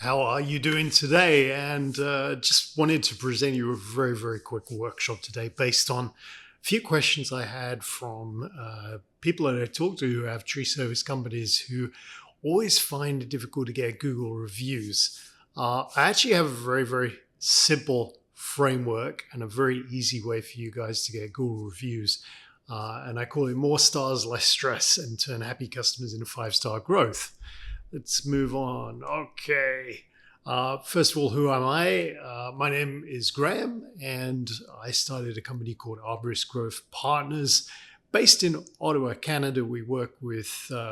How are you doing today? And just wanted to present you a very, very quick workshop today based on a few questions I had from people that I talk to who have tree service companies who always find it difficult to get Google reviews. I actually have a very, very simple framework and a very easy way for you guys to get Google reviews. And I call it more stars, less stress, and turn happy customers into 5-star growth. Let's move on. Okay. First of all, who am I? My name is Graham, and I started a company called Arborist Growth Partners based in Ottawa, Canada. We work with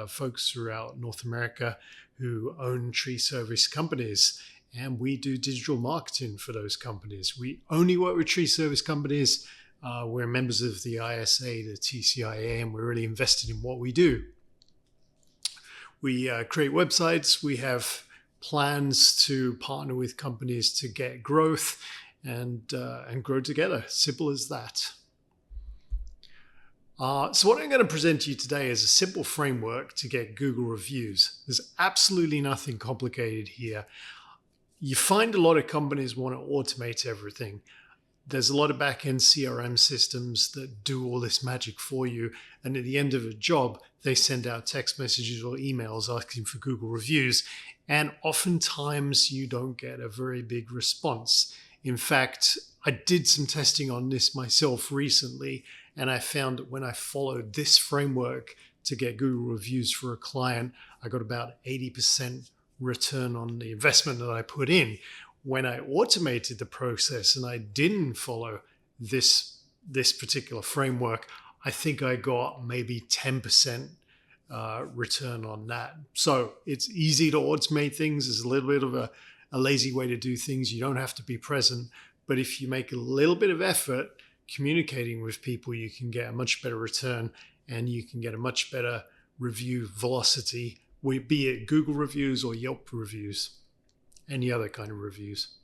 folks throughout North America who own tree service companies, and we do digital marketing for those companies. We only work with tree service companies. We're members of the ISA, the TCIA, and we're really invested in what we do. We create websites. We have plans to partner with companies to get growth and grow together. Simple as that. So what I'm going to present to you today is a simple framework to get Google reviews. There's absolutely nothing complicated here. You find a lot of companies want to automate everything. There's a lot of back-end CRM systems that do all this magic for you. And at the end of a job, they send out text messages or emails asking for Google reviews. And oftentimes you don't get a very big response. In fact, I did some testing on this myself recently, and I found that when I followed this framework to get Google reviews for a client, I got about 80% return on the investment that I put in. When I automated the process and I didn't follow this particular framework, I think I got maybe 10% return on that. So it's easy to automate things. It's a little bit of a lazy way to do things. You don't have to be present. But if you make a little bit of effort communicating with people, you can get a much better return and you can get a much better review velocity, be it Google reviews or Yelp reviews. Any other kind of reviews.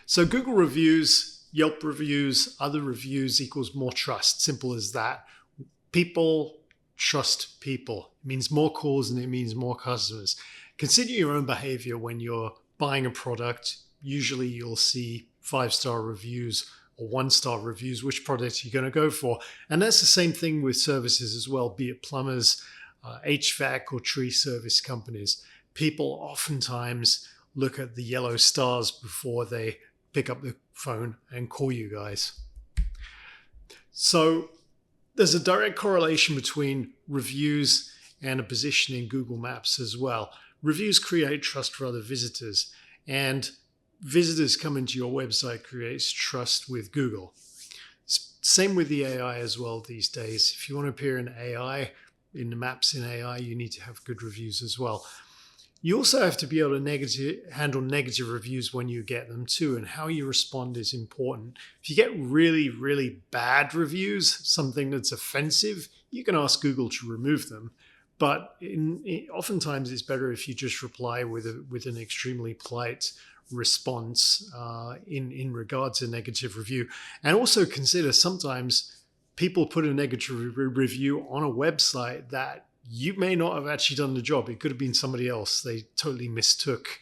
So Google reviews, Yelp reviews, other reviews equals more trust. Simple as that. People trust people. It means more calls and it means more customers. Consider your own behavior when you're buying a product. Usually you'll see 5-star reviews or 1-star reviews, which product you're going to go for. And that's the same thing with services as well, be it plumbers, HVAC or tree service companies. People oftentimes look at the yellow stars before they pick up the phone and call you guys. So there's a direct correlation between reviews and a position in Google Maps as well. Reviews create trust for other visitors, and visitors coming to your website creates trust with Google. Same with the AI as well these days. If you want to appear in AI, in the maps in AI, you need to have good reviews as well. You also have to be able to handle negative reviews when you get them too, and how you respond is important. If you get really, really bad reviews, something that's offensive, you can ask Google to remove them. But oftentimes it's better if you just reply with an extremely polite response in regards to negative review. And also consider sometimes people put a negative review on a website that you may not have actually done the job. It could have been somebody else. They totally mistook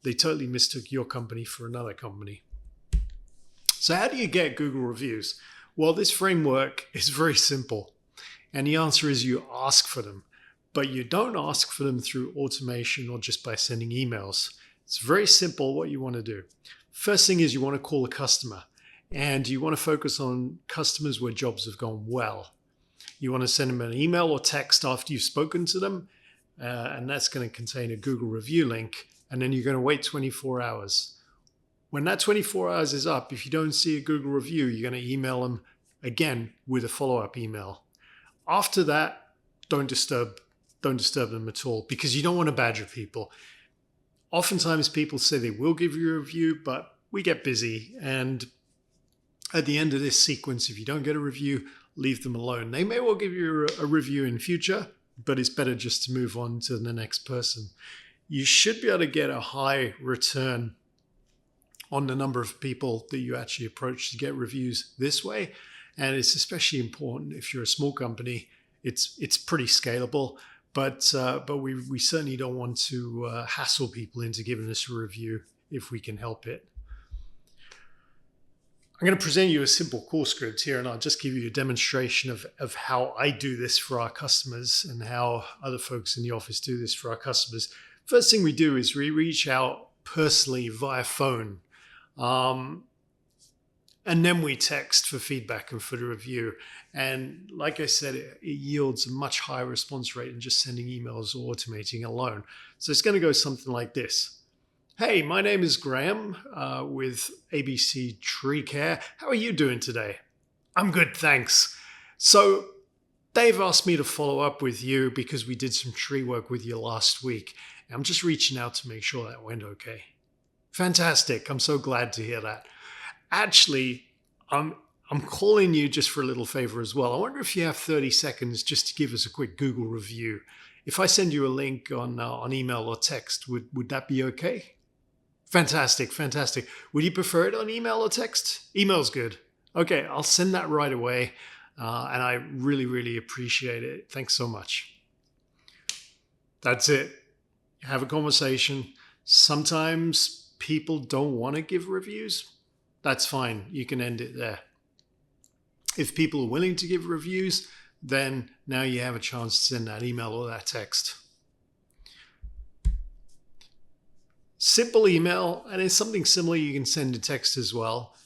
your company for another company. So how do you get Google reviews? Well, this framework is very simple. And the answer is you ask for them. But you don't ask for them through automation or just by sending emails. It's very simple what you want to do. First thing is you want to call a customer. And you want to focus on customers where jobs have gone well. You want to send them an email or text after you've spoken to them, and that's going to contain a Google review link, and then you're going to wait 24 hours. When that 24 hours is up, if you don't see a Google review, you're going to email them again with a follow-up email. After that, don't disturb them at all, because you don't want to badger people. Oftentimes people say they will give you a review, but we get busy, and at the end of this sequence, if you don't get a review, leave them alone. They may well give you a review in future, but it's better just to move on to the next person. You should be able to get a high return on the number of people that you actually approach to get reviews this way. And it's especially important if you're a small company. It's pretty scalable, but we certainly don't want to hassle people into giving us a review if we can help it. I'm going to present you a simple call script here, and I'll just give you a demonstration of how I do this for our customers and how other folks in the office do this for our customers. First thing we do is we reach out personally via phone, and then we text for feedback and for the review. And like I said, it yields a much higher response rate than just sending emails or automating alone. So it's going to go something like this. Hey, my name is Graham with ABC Tree Care. How are you doing today? I'm good, thanks. So Dave asked me to follow up with you because we did some tree work with you last week. I'm just reaching out to make sure that went okay. Fantastic. I'm so glad to hear that. Actually, I'm calling you just for a little favor as well. I wonder if you have 30 seconds just to give us a quick Google review. If I send you a link on email or text, would that be okay? Fantastic, fantastic. Would you prefer it on email or text? Email's good. Okay, I'll send that right away. And I really, really appreciate it. Thanks so much. That's it. Have a conversation. Sometimes people don't want to give reviews. That's fine. You can end it there. If people are willing to give reviews, then now you have a chance to send that email or that text. Simple email, and it's something similar you can send a text as well.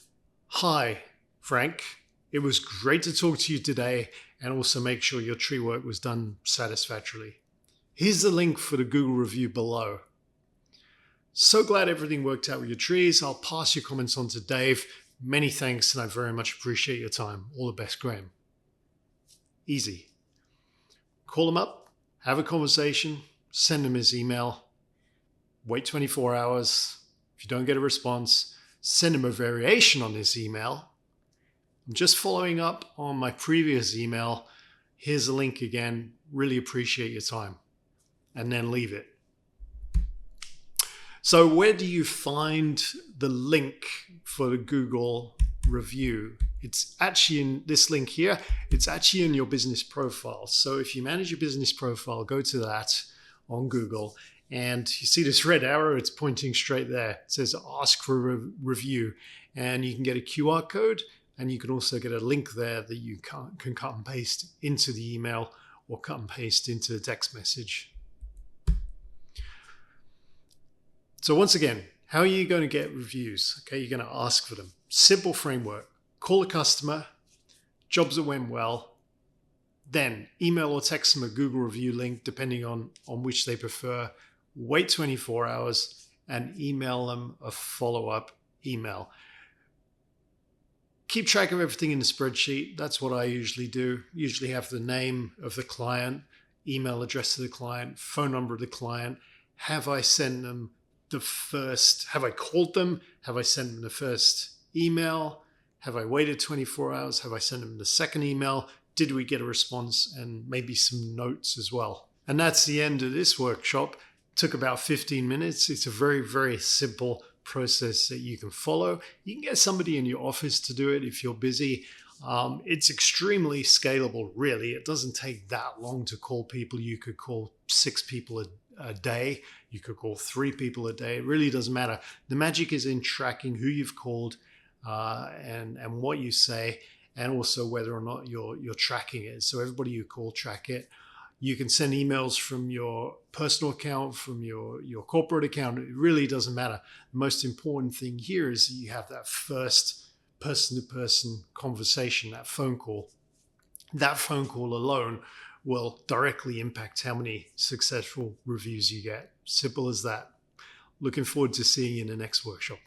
Hi, Frank. It was great to talk to you today, and also make sure your tree work was done satisfactorily. Here's the link for the Google review below. So glad everything worked out with your trees. I'll pass your comments on to Dave. Many thanks, and I very much appreciate your time. All the best, Graham. Easy. Call him up, have a conversation, send him his email. Wait 24 hours. If you don't get a response, send him a variation on his email. I'm just following up on my previous email. Here's a link again. Really appreciate your time. And then leave it. So where do you find the link for the Google review? It's actually in this link here. It's actually in your business profile. So if you manage your business profile, go to that on Google. And you see this red arrow, it's pointing straight there. It says ask for a review. And you can get a QR code, and you can also get a link there that you can cut and paste into the email or cut and paste into the text message. So once again, how are you going to get reviews? Okay, you're going to ask for them. Simple framework. Call a customer, jobs that went well, then email or text them a Google review link, depending on which they prefer. Wait 24 hours and email them a follow-up email. Keep track of everything in the spreadsheet. That's what I usually do. Usually have the name of the client, email address of the client, phone number of the client. Have I sent them have I called them? Have I sent them the first email? Have I waited 24 hours? Have I sent them the second email? Did we get a response? And maybe some notes as well. And that's the end of this workshop. Took about 15 minutes. It's a very, very simple process that you can follow. You can get somebody in your office to do it if you're busy. It's extremely scalable, really. It doesn't take that long to call people. You could call 6 people a day. You could call 3 people a day. It really doesn't matter. The magic is in tracking who you've called and what you say, and also whether or not you're tracking it. So everybody you call, track it. You can send emails from your personal account, from your corporate account. It really doesn't matter. The most important thing here is that you have that first person-to-person conversation, that phone call. That phone call alone will directly impact how many successful reviews you get. Simple as that. Looking forward to seeing you in the next workshop.